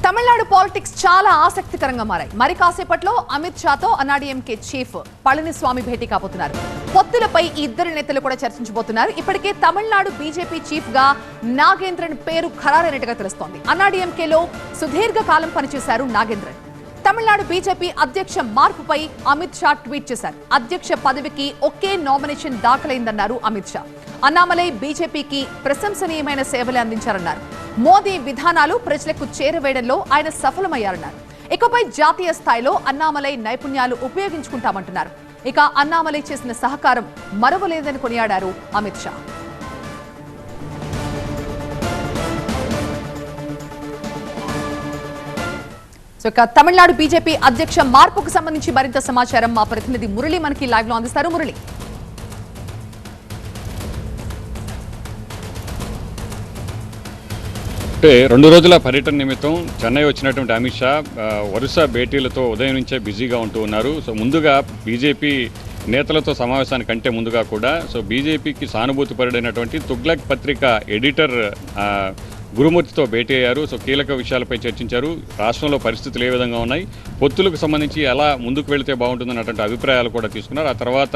Tamil Nadu politics చాలా ఆసక్తికరంగా మారాయి. మరి కాసేపట్లో అమిత్ షాతో అన్నాడీఎంకే చీఫ్ పళనిస్వామి భేటీ కాబోతున్నారు. పొత్తులపై ఈ ఇద్దరు నేతలు కూడా చర్చించబోతున్నారు. ఇప్పటికే తమిళనాడు బీజేపీ చీఫ్ గా నాగేంద్రన్ పేరు ఖరారైనట్టుగా తెలుస్తోంది. అన్నాడీఎంకేలో సుదీర్ఘ కాలం పనిచేశారు నాగేంద్రన్. తమిళనాడు బీజేపీ అధ్యక్ష మార్పుపై అమిత్ షా ట్వీట్ చేశారు. అధ్యక్ష పదవికి ఒకే నామినేషన్ దాఖలైందన్నారు అమిత్ షా. అన్నామలై బీజేపీకి ప్రశంసనీయమైన సేవలు అందించారన్నారు. మోదీ విధానాలు ప్రజలకు చేరవేయడంలో ఆయన సఫలమయ్యారన్నారు. ఇకపై జాతీయ స్థాయిలో అన్నామలై నైపుణ్యాలు ఉపయోగించుకుంటామంటున్నారు. ఇక అన్నామలై చేసిన సహకారం మరవలేదని కొనియాడారు అమిత్ షా. తమిళనాడు బీజేపీ అధ్యక్ష మార్పుకు సంబంధించి మరింత సమాచారం మా ప్రతినిధి మురళి మనకి లైవ్ లో అందిస్తారు. మురళి, అంటే 2 రోజుల పర్యటన నిమిత్తం చెన్నై వచ్చినటువంటి అమిత్ షా వరుస భేటీలతో ఉదయం నుంచే బిజీగా ఉంటూ ఉన్నారు. సో ముందుగా బీజేపీ నేతలతో సమావేశానికంటే ముందుగా కూడా బీజేపీకి సానుభూతిపరుడైనటువంటి తుగ్లక్ పత్రిక ఎడిటర్ గురుమూర్తితో భేటీ అయ్యారు. కీలక విషయాలపై చర్చించారు. రాష్ట్రంలో పరిస్థితులు ఏ విధంగా ఉన్నాయి, పొత్తులకు సంబంధించి ఎలా ముందుకు వెళితే బాగుంటుందన్నటువంటి అభిప్రాయాలు కూడా తీసుకున్నారు. ఆ తర్వాత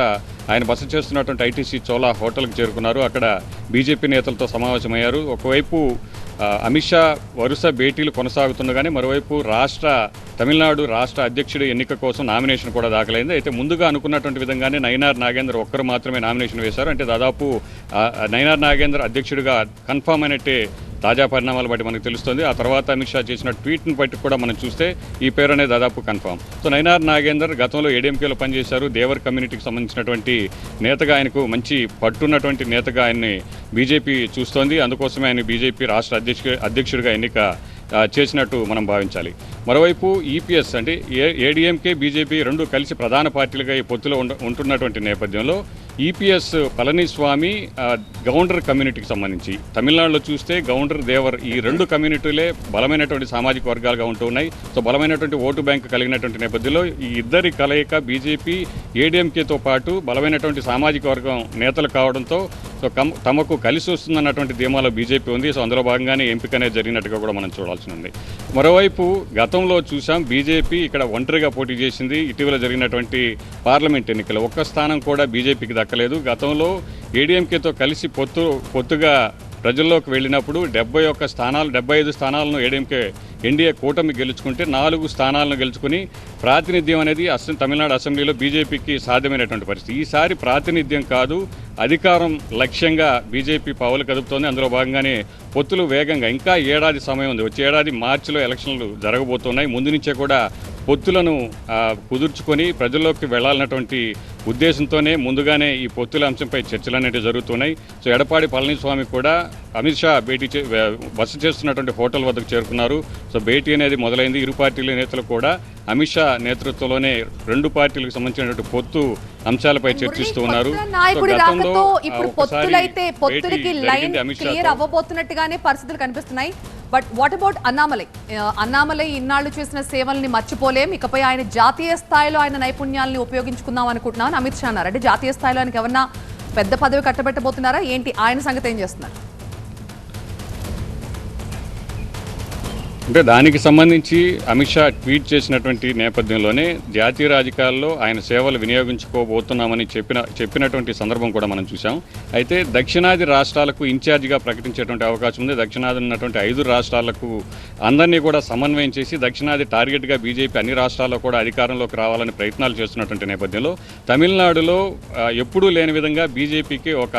ఆయన బస చేస్తున్నటువంటి ఐటీసీ చోలా హోటల్కి చేరుకున్నారు. అక్కడ బీజేపీ నేతలతో సమావేశమయ్యారు. ఒకవైపు అమిత్ షా వరుస భేటీలు కొనసాగుతుండగానే మరోవైపు తమిళనాడు రాష్ట్ర అధ్యక్షుడి ఎన్నిక కోసం నామినేషన్ కూడా దాఖలైంది. అయితే ముందుగా అనుకున్నటువంటి విధంగానే నైనార్ నాగేందర్ ఒక్కరు మాత్రమే నామినేషన్ వేశారు. అంటే దాదాపు నైనార్ నాగేందర్ అధ్యక్షుడిగా కన్ఫామ్ అయినట్టే తాజా పరిణామాలు బట్టి మనకు తెలుస్తుంది. ఆ తర్వాత అమిత్ షా చేసిన ట్వీట్ని బట్టి కూడా మనం చూస్తే ఈ పేరు అనేది దాదాపు కన్ఫామ్. నైనార్ నాగేందర్ గతంలో ఏడీఎంకేలో పనిచేశారు. దేవర్ కమ్యూనిటీకి సంబంధించినటువంటి నేతగా, ఆయనకు మంచి పట్టున్నటువంటి నేతగా ఆయన్ని బీజేపీ చూస్తోంది. అందుకోసమే ఆయన బీజేపీ రాష్ట్ర అధ్యక్షుడిగా ఎన్నిక చేసినట్టు మనం భావించాలి. మరోవైపు ఈపీఎస్ అంటే ఏడీఎంకే బీజేపీ రెండు కలిసి ప్రధాన పార్టీలుగా ఈ పొత్తులో ఉంటున్నటువంటి నేపథ్యంలో ఈపీఎస్ పళనిస్వామి గౌండర్ కమ్యూనిటీకి సంబంధించి తమిళనాడులో చూస్తే గౌండర్, దేవర్ ఈ రెండు కమ్యూనిటీలే బలమైనటువంటి సామాజిక వర్గాలుగా ఉంటూ ఉన్నాయి. బలమైనటువంటి ఓటు బ్యాంకు కలిగినటువంటి నేపథ్యంలో ఈ ఇద్దరి కలయిక బీజేపీ ఏడీఎంకేతో పాటు బలమైనటువంటి సామాజిక వర్గం నేతలు కావడంతో తమకు కలిసి వస్తుందన్నటువంటి ధీమాలో బీజేపీ ఉంది. అందులో భాగంగానే ఎంపిక అనేది జరిగినట్టుగా కూడా మనం చూడాల్సి ఉంది. మరోవైపు గతంలో చూసాం బీజేపీ ఇక్కడ ఒంటరిగా పోటీ చేసింది. ఇటీవల జరిగినటువంటి పార్లమెంట్ ఎన్నికలు ఒక్క స్థానం కూడా బీజేపీకి దక్కలేదు. గతంలో ఏడీఎంకేతో కలిసి పొత్తుగా ప్రజల్లోకి వెళ్ళినప్పుడు 75 స్థానాలను ఏడీఎంకే ఎన్డీఏ కూటమి గెలుచుకుంటే 4 స్థానాలను గెలుచుకుని ప్రాతినిధ్యం అనేది తమిళనాడు అసెంబ్లీలో బీజేపీకి సాధ్యమైనటువంటి పరిస్థితి. ఈసారి ప్రాతినిధ్యం కాదు, అధికారం లక్ష్యంగా బీజేపీ పావులు కదుపుతోంది. అందులో భాగంగానే పొత్తులు వేగంగా, ఇంకా ఏడాది సమయం ఉంది. వచ్చే ఏడాది మార్చిలో ఎలక్షన్లు జరగబోతున్నాయి. ముందు నుంచే కూడా పొత్తులను కుదుర్చుకొని ప్రజల్లోకి వెళ్లాలన్నటువంటి ఉద్దేశంతోనే ముందుగానే ఈ పొత్తుల అంశంపై చర్చలు అనేవి జరుగుతున్నాయి. ఎడప్పాడి పళనిస్వామి కూడా అమిత్ షా బస చేస్తున్నటువంటి హోటల్ వద్దకు చేరుకున్నారు. భేటీ అనేది మొదలైంది. ఇరు పార్టీల నేతలు కూడా అమిత్ షా నేతృత్వంలోనే రెండు పార్టీలకు సంబంధించినటువంటి పొత్తు అంశాలపై చర్చిస్తూ ఉన్నారు. అవ్వబోతున్నట్టుగానే పరిస్థితులు కనిపిస్తున్నాయి. బట్ వాట్ అబౌట్ అన్నామలై ఇన్నాళ్లు చేసిన సేవల్ని మర్చిపోలేం, ఇకపై ఆయన జాతీయ స్థాయిలో ఆయన నైపుణ్యాలని ఉపయోగించుకుందాం అనుకుంటున్నామని అమిత్ షా అన్నారు. అంటే జాతీయ స్థాయిలో ఆయనకి ఎవరన్నా పెద్ద పదవి కట్టబెట్టబోతున్నారా ఏంటి? ఆయన సంగతి ఏం చేస్తున్నారు? అంటే దానికి సంబంధించి అమిత్ షా ట్వీట్ చేసినటువంటి నేపథ్యంలోనే జాతీయ రాజకీయాల్లో ఆయన సేవలు వినియోగించుకోబోతున్నామని చెప్పినటువంటి సందర్భం కూడా మనం చూసాం. అయితే దక్షిణాది రాష్ట్రాలకు ఇన్ఛార్జిగా ప్రకటించేటువంటి అవకాశం ఉంది. దక్షిణాది ఉన్నటువంటి 5 రాష్ట్రాలకు అందరినీ కూడా సమన్వయం చేసి దక్షిణాది టార్గెట్గా బీజేపీ అన్ని రాష్ట్రాల్లో కూడా అధికారంలోకి రావాలని ప్రయత్నాలు చేస్తున్నటువంటి నేపథ్యంలో తమిళనాడులో ఎప్పుడూ లేని విధంగా బీజేపీకి ఒక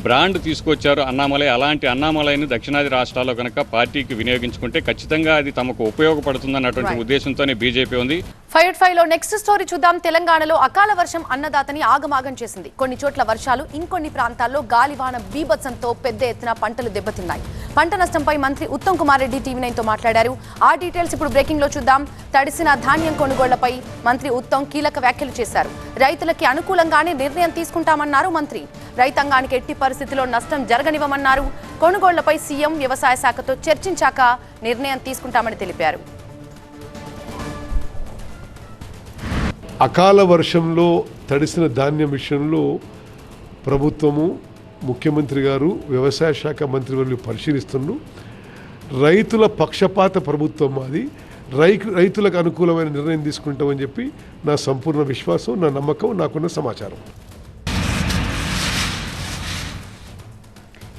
బ్రాండ్ తీసుకొచ్చారు అన్నామలై. అలాంటి అన్నామలైని దక్షిణాది రాష్ట్రాల్లో కనుక పార్టీకి వినియోగించుకుంటే ఖచ్చితంగా అది తమకు ఉపయోగపడుతుందన్నటువంటి ఉద్దేశంతోనే బీజేపీ ఉంది. 5/5లో నెక్స్ట్ స్టోరీ చూద్దాం. తెలంగాణలో అకాల వర్షం అన్నదాతని ఆగమాగం చేసింది. కొన్ని చోట్ల వర్షాలు, ఇంకొన్ని ప్రాంతాల్లో గాలివాన బీభత్సంతో పెద్ద ఎత్తున పంటలు దెబ్బతిన్నాయి. పంట నష్టంపై మంత్రి ఉత్తమ్ కుమార్ రెడ్డి టీవీ9తో మాట్లాడారు. ఆ డీటెయిల్స్ ఇప్పుడు బ్రేకింగ్ లో చూద్దాం. తడిసిన ధాన్యం కొనుగోళ్లపై మంత్రి ఉత్తమ్ కీలక వ్యాఖ్యలు చేశారు. రైతులకి అనుకూలంగానే నిర్ణయం తీసుకుంటామన్నారు మంత్రి. రైతాంగానికి ఎట్టి పరిస్థితిలో నష్టం జరగనివ్వమన్నారు. కొనుగోళ్లపై సీఎం వ్యవసాయ శాఖతో చర్చించాక నిర్ణయం తీసుకుంటామని తెలిపారు. అకాల వర్షంలో తడిసిన ధాన్యం విషయంలో ప్రభుత్వము ముఖ్యమంత్రి గారు వ్యవసాయ శాఖ మంత్రివర్యులు పరిశీలిస్తున్నారు. రైతుల పక్షపాత ప్రభుత్వం మాది. రైతులకు అనుకూలమైన నిర్ణయం తీసుకుంటామని చెప్పి నా సంపూర్ణ విశ్వాసం, నా నమ్మకం, నాకున్న సమాచారం.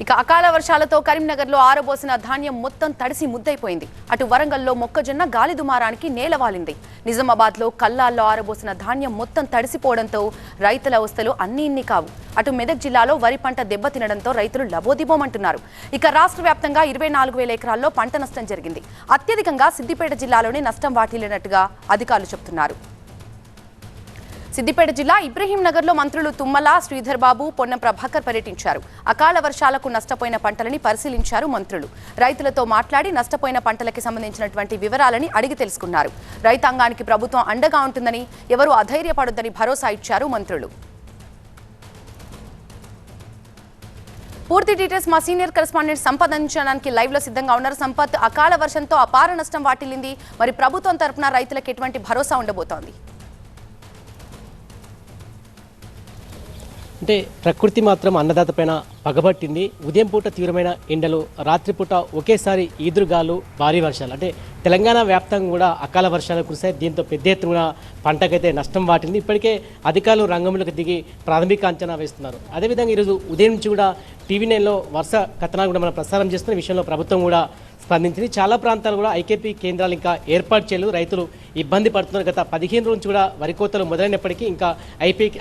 ఇక అకాల వర్షాలతో కరీంనగర్లో ఆరబోసిన ధాన్యం మొత్తం తడిసి ముద్దైపోయింది. అటు వరంగల్లో మొక్కజొన్న గాలి దుమారానికి నేలవాలింది. నిజామాబాద్లో కల్లాల్లో ఆరబోసిన ధాన్యం మొత్తం తడిసిపోవడంతో రైతుల అవస్థలు అన్నీ ఇన్ని కావు. అటు మెదక్ జిల్లాలో వరి పంట దెబ్బతినడంతో రైతులు లబోదిబోమంటున్నారు. ఇక రాష్ట్ర వ్యాప్తంగా 24,000 ఎకరాల్లో పంట నష్టం జరిగింది. అత్యధికంగా సిద్దిపేట జిల్లాలోనే నష్టం వాటిల్లినట్టుగా అధికారులు చెబుతున్నారు. సిద్దిపేట జిల్లా ఇబ్రహీం నగర్లో మంత్రులు తుమ్మల, శ్రీధర్ బాబు, పొన్నం ప్రభాకర్ పర్యటించారు. అకాల వర్షాలకు నష్టపోయిన పంటలని పరిశీలించారు మంత్రులు. రైతులతో మాట్లాడి నష్టపోయిన పంటలకి సంబంధించినటువంటి వివరాలని అడిగి తెలుసుకున్నారు. రైతాంగానికి ప్రభుత్వం అండగా ఉంటుందని, ఎవరూ అధైర్యపడొద్దని భరోసా ఇచ్చారు మంత్రులు. పూర్తి డీటెయిల్స్ మా సీనియర్ కరెస్పాండెంట్ సంపత్ అందించడానికి లైవ్ లో సిద్ధంగా ఉన్నారు. సంపత్, అకాల వర్షంతో అపార నష్టం వాటిల్లింది. మరి ప్రభుత్వం తరపున రైతులకు ఎటువంటి భరోసా ఉండబోతోంది? అంటే ప్రకృతి మాత్రం అన్నదాత పైన పగబట్టింది. ఉదయం పూట తీవ్రమైన ఎండలు, రాత్రిపూట ఒకేసారి ఈదురుగాలు, భారీ వర్షాలు. అంటే తెలంగాణ వ్యాప్తంగా కూడా అకాల వర్షాలు కురిశాయి. దీంతో పెద్ద ఎత్తున పంటకైతే నష్టం వాటింది. ఇప్పటికే అధికారులు రంగంలోకి దిగి ప్రాథమిక అంచనా వేస్తున్నారు. అదేవిధంగా ఈరోజు ఉదయం నుంచి కూడా టీవీ9లో వరుస కథనాలు కూడా మనం ప్రసారం చేస్తున్న విషయంలో ప్రభుత్వం కూడా స్పందించింది. చాలా ప్రాంతాలు కూడా ఐకేపీ కేంద్రాలు ఇంకా ఏర్పాటు చేయలేదు. రైతులు ఇబ్బంది పడుతున్నారు. గత 15 రోజుల నుంచి కూడా వరి కోతలు మొదలైనప్పటికీ ఇంకా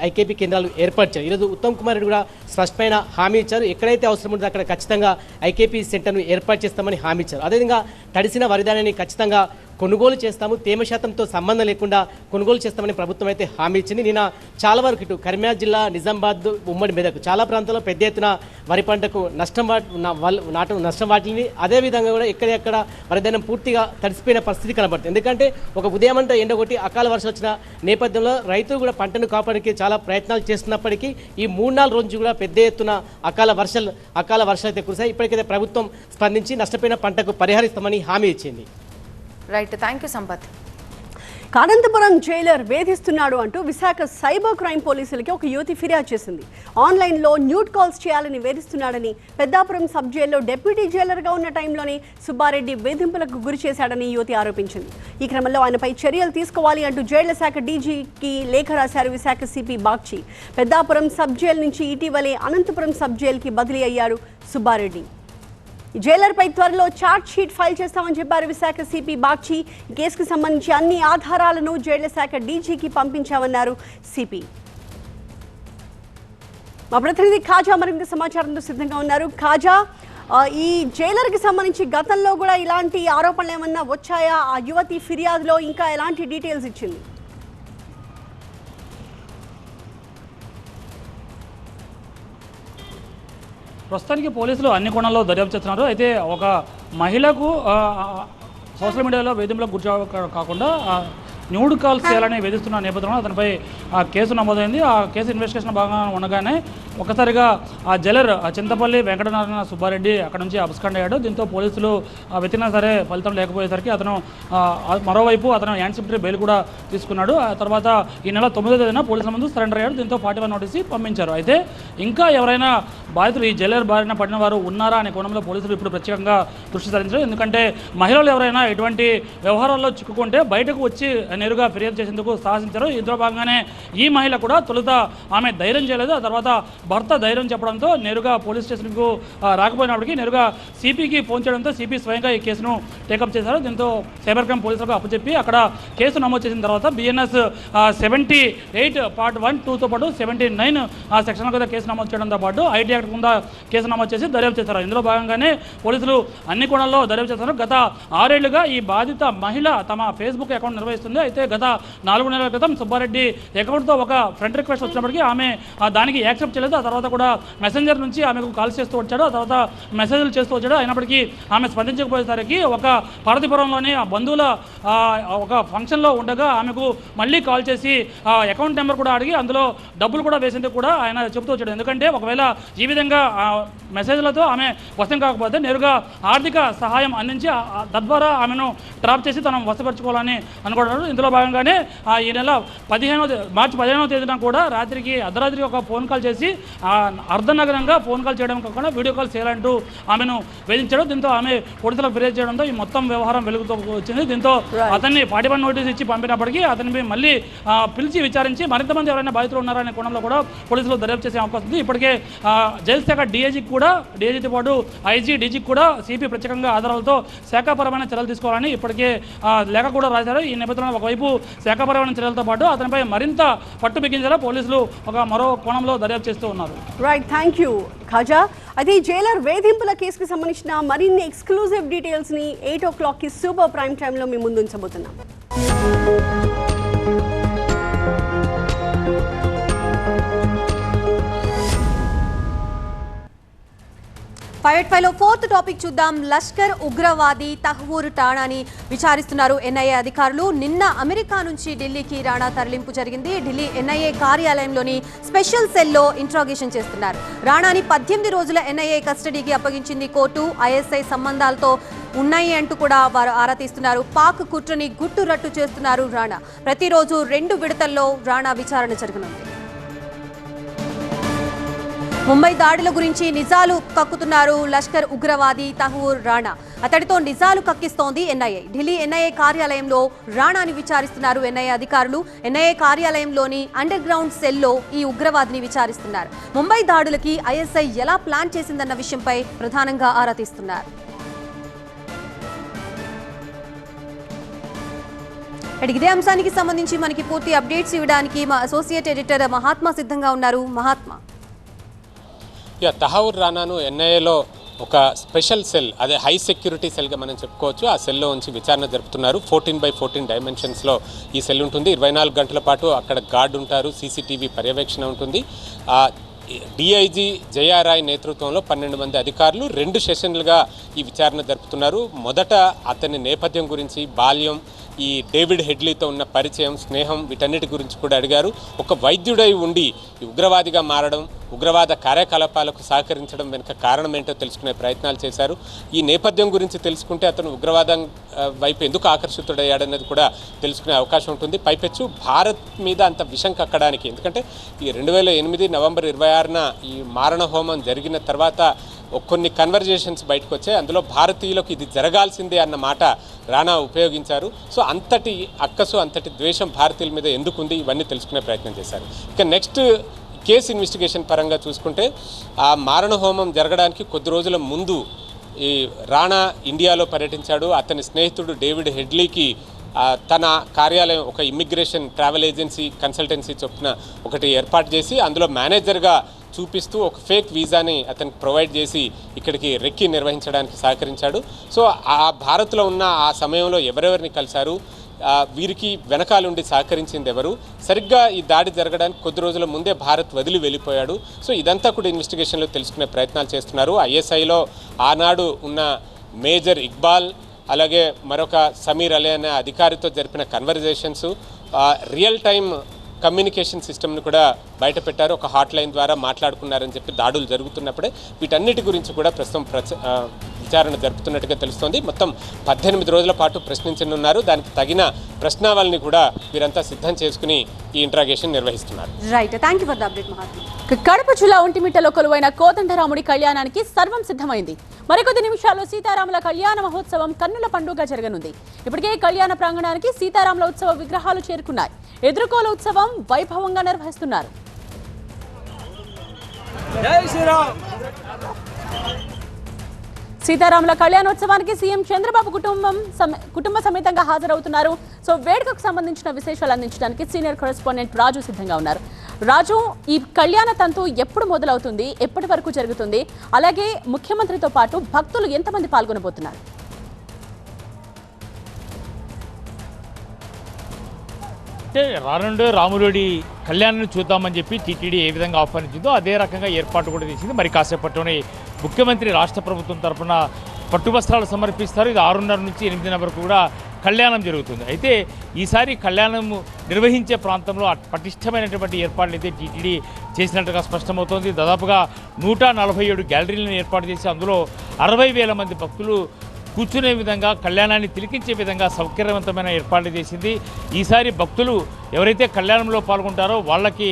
ఐకేపీ కేంద్రాలు ఏర్పాటు చేయాలి. ఈరోజు ఉత్తమ్ కుమార్ రెడ్డి కూడా స్పష్టమైన హామీ ఇచ్చారు. ఎక్కడైతే అవసరం ఉంటుందో అక్కడ ఖచ్చితంగా ఐకేపీ సెంటర్ను ఏర్పాటు చేస్తామని హామీ ఇచ్చారు. అదేవిధంగా తడిసిన వరిధాన్యాన్ని ఖచ్చితంగా కొనుగోలు చేస్తాము, తేమ శాతంతో సంబంధం లేకుండా కొనుగోలు చేస్తామని ప్రభుత్వం అయితే హామీ ఇచ్చింది. నిన్న చాలా వరకు ఇటు కరీంనగర్ జిల్లా, నిజామాబాద్, ఉమ్మడి మెదక్ చాలా ప్రాంతాల్లో పెద్ద ఎత్తున వరి పంటకు నష్టం వాటిని. అదేవిధంగా కూడా ఎక్కడెక్కడ వరిధాన్యం పూర్తిగా తడిసిపోయిన పరిస్థితి కనబడుతుంది. ఎందుకంటే ఒక ఉదయం అంతా ఎండగొట్టి అకాల వర్షం వచ్చిన నేపథ్యంలో రైతులు కూడా పంటను కాపాడడానికి చాలా ప్రయత్నాలు చేస్తున్నప్పటికీ ఈ 3-4 రోజులు కూడా పెద్ద ఎత్తున అకాల వర్షాలు అయితే కురిశాయి. ఇప్పటికైతే ప్రభుత్వం స్పందించి నష్టపోయిన పంటకు పరిహరిస్తామని హామీ ఇచ్చింది. Right, thank you Sampath. Anantapuram jailer వేధిస్తున్నాడు అంటూ విశాఖ సైబర్ క్రైమ్ పోలీసులకి ఒక యువతి ఫిర్యాదు చేసింది. ఆన్లైన్లో న్యూడ్ కాల్స్ చేయాలని వేధిస్తున్నాడని, పెద్దాపురం సబ్ జైల్లో డిప్యూటీ జైలర్గా ఉన్న టైంలోనే సుబ్బారెడ్డి వేధింపులకు గురి చేశాడని యువతి ఆరోపించింది. ఈ క్రమంలో ఆయనపై చర్యలు తీసుకోవాలి అంటూ జైళ్ల శాఖ డీజీకి లేఖ రాశారు Visakha CP Bagchi. Peddapuram sub jail నుంచి ఇటీవలే అనంతపురం సబ్ జైలుకి బదిలీ అయ్యారు సుబ్బారెడ్డి. జైలర్పై త్వరలో ఛార్జ్ షీట్ ఫైల్ చేస్తామని చెప్పారు విశాఖ సిపి బాగ్చి. ఈ కేసుకు సంబంధించి అన్ని ఆధారాలను జైళ్ల శాఖ డీజీకి పంపించామన్నారు సిపి. మా ప్రతినిధి ఖాజా మరింత సమాచారంతో సిద్ధంగా ఉన్నారు. ఖాజా, ఈ జైలర్కి సంబంధించి గతంలో కూడా ఇలాంటి ఆరోపణలు ఏమన్నా వచ్చాయా? ఆ యువతి ఫిర్యాదులో ఇంకా ఎలాంటి డీటెయిల్స్ ఇచ్చింది? ప్రస్తుతానికి పోలీసులు అన్ని కోణాల్లో దర్యాప్తు చేస్తున్నారు. అయితే ఒక మహిళకు సోషల్ మీడియాలో వేధింపులకు గురి కాకుండా న్యూడ్ కాల్స్ చేయాలని వేధిస్తున్న నేపథ్యంలో అతనిపై కేసు నమోదైంది. ఆ కేసు ఇన్వెస్టిగేషన్ భాగంగా ఉండగానే ఒకసారిగా ఆ జైలర్ చింతపల్లి వెంకటనారాయణ సుబ్బారెడ్డి అక్కడ నుంచి అబ్స్కాండ్ అయ్యాడు. దీంతో పోలీసులు వెతికినా సరే ఫలితం లేకపోయేసరికి అతను మరోవైపు అతను యాన్సిప్టరీ బెయిల్ కూడా తీసుకున్నాడు. ఆ తర్వాత ఈ నెల 9వ తేదీన పోలీసుల ముందు సరెండర్ అయ్యాడు. దీంతో 41 నోటీస్ పంపించారు. అయితే ఇంకా ఎవరైనా బాధితులు ఈ జైలర్ బారిన పడిన వారు ఉన్నారా అనే కోణంలో పోలీసులు ఇప్పుడు ప్రత్యేకంగా దృష్టి సారించారు. ఎందుకంటే మహిళలు ఎవరైనా ఎటువంటి వ్యవహారాల్లో చిక్కుకుంటే బయటకు వచ్చి నేరుగా ఫిర్యాదు చేసేందుకు సాహసించారు. ఇందులో భాగంగానే ఈ మహిళ కూడా తొలుత ఆమె ధైర్యం చేయలేదు. ఆ తర్వాత భర్త ధైర్యం చెప్పడంతో నేరుగా పోలీస్ స్టేషన్కు రాకపోయినప్పటికీ నేరుగా సిపికి ఫోన్ చేయడంతో సిపి స్వయంగా ఈ కేసును టేకప్ చేశారు. దీంతో సైబర్ క్రైమ్ పోలీసులకు అప్పచెప్పి అక్కడ కేసు నమోదు చేసిన తర్వాత బిఎన్ఎస్ 78 పార్ట్ 1, 2తో పాటు 79 సెక్షన్ కింద కేసు నమోదు చేయడంతో పాటు ఐటీ యాక్ట్ కింద కేసు నమోదు చేసి దర్యాప్తు చేశారు. ఇందులో భాగంగానే పోలీసులు అన్ని కోణాల్లో దర్యాప్తు చేస్తారు. గత 6 ఏళ్లుగా ఈ బాధిత మహిళ తమ ఫేస్బుక్ అకౌంట్ నిర్వహిస్తుంది. అయితే గత 4 నెలల క్రితం సుబ్బారెడ్డి అకౌంట్తో ఒక ఫ్రెండ్ రిక్వెస్ట్ వచ్చినప్పటికీ ఆమె దానికి యాక్సెప్ట్ చేయలేదు. ఆ తర్వాత కూడా మెసెంజర్ నుంచి ఆమెకు కాల్స్ చేస్తూ వచ్చాడు. ఆ తర్వాత మెసేజ్లు చేస్తూ వచ్చాడు. అయినప్పటికీ ఆమె స్పందించకపోయేసరికి ఒక పార్వతీపురంలోని ఆ బంధువుల ఒక ఫంక్షన్లో ఉండగా ఆమెకు మళ్ళీ కాల్ చేసి అకౌంట్ నెంబర్ కూడా అడిగి అందులో డబ్బులు కూడా వేసేందుకు కూడా ఆయన చెబుతూ వచ్చాడు. ఎందుకంటే ఒకవేళ ఈ విధంగా మెసేజ్లతో ఆమె వశం కాకపోతే నేరుగా ఆర్థిక సహాయం అందించి తద్వారా ఆమెను ట్రాప్ చేసి తను వశపరచుకోవాలని అనుకుంటున్నారు. ఇందులో భాగంగానే ఈ నెల మార్చి 15వ తేదీన కూడా అర్ధరాత్రికి ఒక ఫోన్ కాల్ చేసి అర్ధనగరంగా ఫోన్ కాల్ చేయడం కాకుండా వీడియో కాల్ చేయాలంటూ ఆమెను వేధించడం. దీంతో ఆమె పోలీసులకు ఫిర్యాదు చేయడంతో ఈ మొత్తం వ్యవహారం వెలుగుతో వచ్చింది. దీంతో అతన్ని 41 నోటీస్ ఇచ్చి పంపినప్పటికీ అతన్ని మళ్ళీ పిలిచి విచారించి మరింతమంది ఎవరైనా బాధితులు ఉన్నారనే కోణంలో కూడా పోలీసులు దర్యాప్తు చేసే అవకాశం ఉంది. ఇప్పటికే జైలు శాఖ డీఐజీతో పాటు ఐజీ డీజీకి కూడా సిపి ప్రత్యేకంగా ఆధారాలతో శాఖాపరమైన చర్యలు తీసుకోవాలని ఇప్పటికే లేఖ కూడా రాశారు. ఈ నేపథ్యంలో ఒకవైపు శాఖాపరమైన చర్యలతో పాటు అతనిపై మరింత పట్టు బిగించేలా పోలీసులు మరో కోణంలో దర్యాప్తు చేస్తూ ఉన్నారు. Right, thank you Khaja. అది జైలర్ వేధింపుల కేసుకు సంబంధించిన మరిన్ని ఎక్స్క్లూజివ్ డీటెయిల్స్ ని 8 o'clock కి సూపర్ ప్రైమ్ టైంలో మేము ముందు ఉంచబోతున్నాం. ప్రైవేట్ ఫైల్లో 4th టాపిక్ చూద్దాం. లష్కర్ ఉగ్రవాది తహ్వూర్ ఠాణాని విచారిస్తున్నారు ఎన్ఐఏ అధికారులు. నిన్న అమెరికా నుంచి ఢిల్లీకి రాణా తరలింపు జరిగింది. ఢిల్లీ ఎన్ఐఏ కార్యాలయంలోని స్పెషల్ సెల్లో ఇంట్రాగేషన్ చేస్తున్నారు. రాణాని 18 రోజుల ఎన్ఐఏ కస్టడీకి అప్పగించింది కోర్టు. ఐఎస్ఐ సంబంధాలతో ఉన్నాయి అంటూ కూడా వారు ఆరా తీస్తున్నారు. పాక్ కుట్రని గుట్టురట్టు చేస్తున్నారు రాణా. ప్రతిరోజు 2 విడతల్లో రాణా విచారణ జరగనుంది. ముంబై దాడుల గురించి నిజాలు కక్కుతున్నారు లష్కర్ ఉగ్రవాది తహ్వూర్ రాణా. అతడితో నిజాలు కక్కిస్తోంది ఎన్ఐఏ. ఢిల్లీ ఎన్ఐఏ కార్యాలయంలో రాణాని విచారిస్తున్నారు ఎన్ఐఏ అధికారులు. ఎన్ఐఏ కార్యాలయంలోని అండర్ గ్రౌండ్ సెల్లో ఈ ఉగ్రవాదిని విచారిస్తున్నారు. ముంబై దాడులకి ఐఎస్ఐ ఎలా ప్లాన్ చేసిందన్న విషయంపై ప్రధానంగా ఆరా తీస్తున్నారు. ఇదే అంశానికి సంబంధించి మనకి పూర్తి అప్డేట్స్ ఇవ్వడానికి మా అసోసియేట్ ఎడిటర్ మహాత్మా సిద్ధంగా ఉన్నారు. మహాత్మా, తహ్వూర్ రానాను ఎన్ఐఏలో ఒక స్పెషల్ సెల్, అదే హై సెక్యూరిటీ సెల్గా మనం చెప్పుకోవచ్చు, ఆ సెల్లో ఉంచి విచారణ జరుపుతున్నారు. 14x14 డైమెన్షన్స్లో ఈ సెల్ ఉంటుంది. 24 గంటల పాటు అక్కడ గార్డ్ ఉంటారు, సీసీటీవీ పర్యవేక్షణ ఉంటుంది. డిఐజీ జయారాయ్ నేతృత్వంలో 12 మంది అధికారులు 2 సెషన్లుగా ఈ విచారణ జరుపుతున్నారు. మొదట అతని నేపథ్యం గురించి, బాల్యం, ఈ డేవిడ్ హెడ్లీతో ఉన్న పరిచయం, స్నేహం, వీటన్నిటి గురించి కూడా అడిగారు. ఒక వైద్యుడై ఉండి ఉగ్రవాదిగా మారడం, ఉగ్రవాద కార్యకలాపాలకు సహకరించడం వెనుక కారణం ఏంటో తెలుసుకునే ప్రయత్నాలు చేశారు. ఈ నేపథ్యం గురించి తెలుసుకుంటే అతను ఉగ్రవాదం వైపు ఎందుకు ఆకర్షితుడయ్యాడన్నది కూడా తెలుసుకునే అవకాశం ఉంటుంది. పైపెచ్చు భారత్ మీద అంత విషం కక్కడానికి, ఎందుకంటే ఈ 2008 నవంబర్ 26న ఈ మారణ హోమం జరిగిన తర్వాత కొన్ని కన్వర్జేషన్స్ బయటకు వచ్చాయి. అందులో భారతీయులకు ఇది జరగాల్సిందే అన్న మాట రాణా ఉపయోగించారు. సో అంతటి అక్కసు, అంతటి ద్వేషం భారతీయుల మీద ఎందుకుంది, ఇవన్నీ తెలుసుకునే ప్రయత్నం చేశారు. ఇక నెక్స్ట్ కేసు ఇన్వెస్టిగేషన్ పరంగా చూసుకుంటే ఆ మారణ హోమం జరగడానికి కొద్ది రోజుల ముందు ఈ రాణా ఇండియాలో పర్యటించాడు. అతని స్నేహితుడు డేవిడ్ హెడ్లీకి తన కార్యాలయం ఒక ఇమ్మిగ్రేషన్ ట్రావెల్ ఏజెన్సీ కన్సల్టెన్సీ చొప్పున ఒకటి ఏర్పాటు చేసి అందులో మేనేజర్గా చూపిస్తూ ఒక ఫేక్ వీసాని అతనికి ప్రొవైడ్ చేసి ఇక్కడికి రెక్కి నిర్వహించడానికి సహకరించాడు. సో ఆ భారత్లో ఉన్న ఆ సమయంలో ఎవరెవరిని కలిశారు, వీరికి వెనకాలండి సహకరించింది ఎవరు, సరిగ్గా ఈ దాడి జరగడానికి కొద్ది రోజుల ముందే భారత్ వదిలి వెళ్ళిపోయాడు. సో ఇదంతా కూడా ఇన్వెస్టిగేషన్లో తెలుసుకునే ప్రయత్నాలు చేస్తున్నారు. ఐఎస్ఐలో ఆనాడు ఉన్న మేజర్ ఇక్బాల్, అలాగే మరొక సమీర్ అలీ అనే అధికారితో జరిపిన కన్వర్జేషన్స్, రియల్ టైమ్ కమ్యూనికేషన్ సిస్టమ్ను కూడా బయట పెట్టారు. ఒక హాట్ లైన్ ద్వారా మాట్లాడుకున్నారని చెప్పి దాడులు జరుగుతున్నప్పుడే వీటన్నిటి గురించి కూడా ప్రస్తుతం విచారణ జరుపుతున్నట్టుగా తెలుస్తోంది. మొత్తం 18 రోజుల పాటు ప్రశ్నించనున్నారు. దానికి తగిన ప్రశ్నావళిని కూడా వీరంతా సిద్ధం చేసుకుని ఈ ఇంట్రాగేషన్ నిర్వహిస్తున్నారు. Right, thank you for the update Mahatma. Kadapa జిల్లా ఒంటిమిట్టలో కొలువైన కోదండరాముడి కళ్యాణానికి సర్వం సిద్ధమైంది. మరికొద్ది నిమిషాల్లో సీతారాముల కళ్యాణ మహోత్సవం కన్నుల పండుగ జరగనుంది. ఇప్పటికే కళ్యాణ ప్రాంగణానికి సీతారాముల ఉత్సవ విగ్రహాలు చేరుకున్నాయి. ఎదుర్కోల ఉత్సవం వైభవంగా నిర్వహిస్తున్నారు. సీతారాముల కళ్యాణోత్సవానికి సీఎం చంద్రబాబు కుటుంబ సమేతంగా హాజరవుతున్నారు. సో వేడుకకు సంబంధించిన విశేషాలు అందించడానికి సీనియర్ కరెస్పాండెంట్ రాజు సిద్ధంగా ఉన్నారు. రాజు, ఈ కళ్యాణ తంతు ఎప్పుడు మొదలవుతుంది, ఎప్పటి వరకు జరుగుతుంది, అలాగే ముఖ్యమంత్రితో పాటు భక్తులు ఎంతమంది పాల్గొనబోతున్నారు? అంటే రానుండే రాముడి కళ్యాణాన్ని చూద్దామని చెప్పి టీటీడీ ఏ విధంగా ఆహ్వానించిందో అదే రకంగా ఏర్పాటు కూడా చేసింది. మరి కాసేపట్లోనే ముఖ్యమంత్రి రాష్ట్ర ప్రభుత్వం తరఫున పట్టువస్త్రాలు సమర్పిస్తారు. ఇది 6:30 నుంచి 8 వరకు కూడా కళ్యాణం జరుగుతుంది. అయితే ఈసారి కళ్యాణం నిర్వహించే ప్రాంతంలో పటిష్టమైనటువంటి ఏర్పాట్లు అయితే టీటీడీ చేసినట్టుగా స్పష్టమవుతోంది. దాదాపుగా 147 గ్యాలరీలను ఏర్పాటు చేసి అందులో 60,000 మంది భక్తులు కూర్చునే విధంగా కళ్యాణాన్ని తిలకించే విధంగా సౌకర్యవంతమైన ఏర్పాట్లు చేసింది. ఈసారి భక్తులు ఎవరైతే కళ్యాణంలో పాల్గొంటారో వాళ్ళకి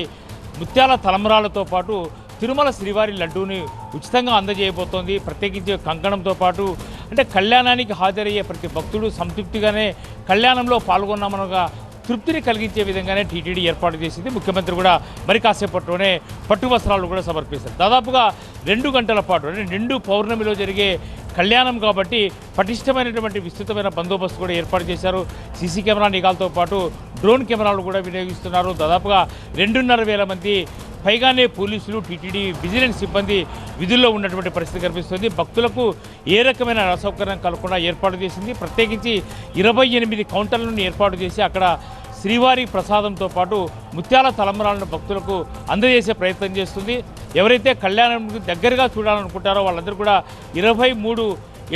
ముత్యాల తలంబరాలతో పాటు తిరుమల శ్రీవారి లడ్డూని ఉచితంగా అందజేయబోతోంది. ప్రత్యేకించి కంకణంతో పాటు అంటే కళ్యాణానికి హాజరయ్యే ప్రతి భక్తుడు సంతృప్తిగానే కళ్యాణంలో పాల్గొన్నామనగా తృప్తిని కలిగించే విధంగానే టీటీడీ ఏర్పాటు చేసింది. ముఖ్యమంత్రి కూడా మరి కాసేపట్లోనే పట్టు వస్త్రాలు కూడా సమర్పిస్తారు. దాదాపుగా 2 గంటల పాటు అంటే నిండు పౌర్ణమిలో జరిగే కళ్యాణం కాబట్టి పటిష్టమైనటువంటి విస్తృతమైన బందోబస్తు కూడా ఏర్పాటు చేశారు. సీసీ కెమెరా నిఘాలతో పాటు డ్రోన్ కెమెరాలు కూడా వినియోగిస్తున్నారు. దాదాపుగా 2,500 మంది పైగానే పోలీసులు, టీటీడీ విజిలెన్స్ సిబ్బంది విధుల్లో ఉన్నటువంటి పరిస్థితి కనిపిస్తుంది. భక్తులకు ఏ రకమైన అసౌకర్యం కలగకుండా ఏర్పాటు చేసింది. ప్రత్యేకించి 28 కౌంటర్లను ఏర్పాటు చేసి అక్కడ శ్రీవారి ప్రసాదంతో పాటు ముత్యాల తలంబరాలను భక్తులకు అందజేసే ప్రయత్నం చేస్తుంది. ఎవరైతే కళ్యాణానికి దగ్గరగా చూడాలనుకుంటారో వాళ్ళందరూ కూడా 23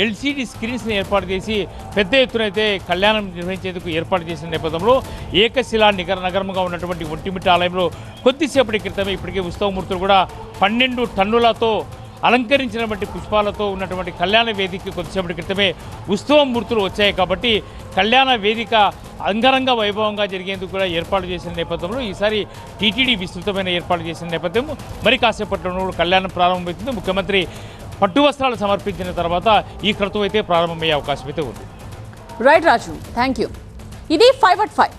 ఎల్సీడీ స్క్రీన్స్ని ఏర్పాటు చేసి పెద్ద ఎత్తున అయితే కళ్యాణం నిర్వహించేందుకు ఏర్పాటు చేసిన నేపథ్యంలో ఏకశిలా నగరంగా ఉన్నటువంటి ఒంటిమిట్ట ఆలయంలో కొద్దిసేపటి క్రితమే ఇప్పటికే ఉత్సవమూర్తులు కూడా 12 టన్నులతో అలంకరించినటువంటి పుష్పాలతో ఉన్నటువంటి కళ్యాణ వేదిక కొద్దిసేపటి క్రితమే ఉత్సవం మూర్తులు వచ్చాయి. కాబట్టి కళ్యాణ వేదిక అంగరంగ వైభవంగా జరిగేందుకు కూడా ఏర్పాటు చేసిన నేపథ్యంలో ఈసారి టీటీడీ విస్తృతమైన ఏర్పాటు చేసిన నేపథ్యం మరి కాసేపట్లో కళ్యాణం ప్రారంభమవుతుంది. ముఖ్యమంత్రి పట్టు వస్త్రాలు సమర్పించిన తర్వాత ఈ క్రతువు అయితే ప్రారంభమయ్యే అవకాశం అయితే ఉంది. Right Raju, thank you. ఇది 5 at 5.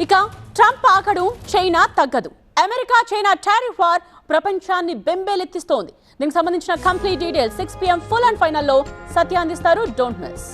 ఇక ట్రంప్ ఆకడు, చైనా తగ్గదు. అమెరికా చైనా టారిఫ్ వార్ ప్రపంచాన్ని బెంబేలెత్తిస్తోంది. దీనికి సంబంధించిన complete details 6 PM full and ఫైనల్లో సత్య అందిస్తారు. Don't miss.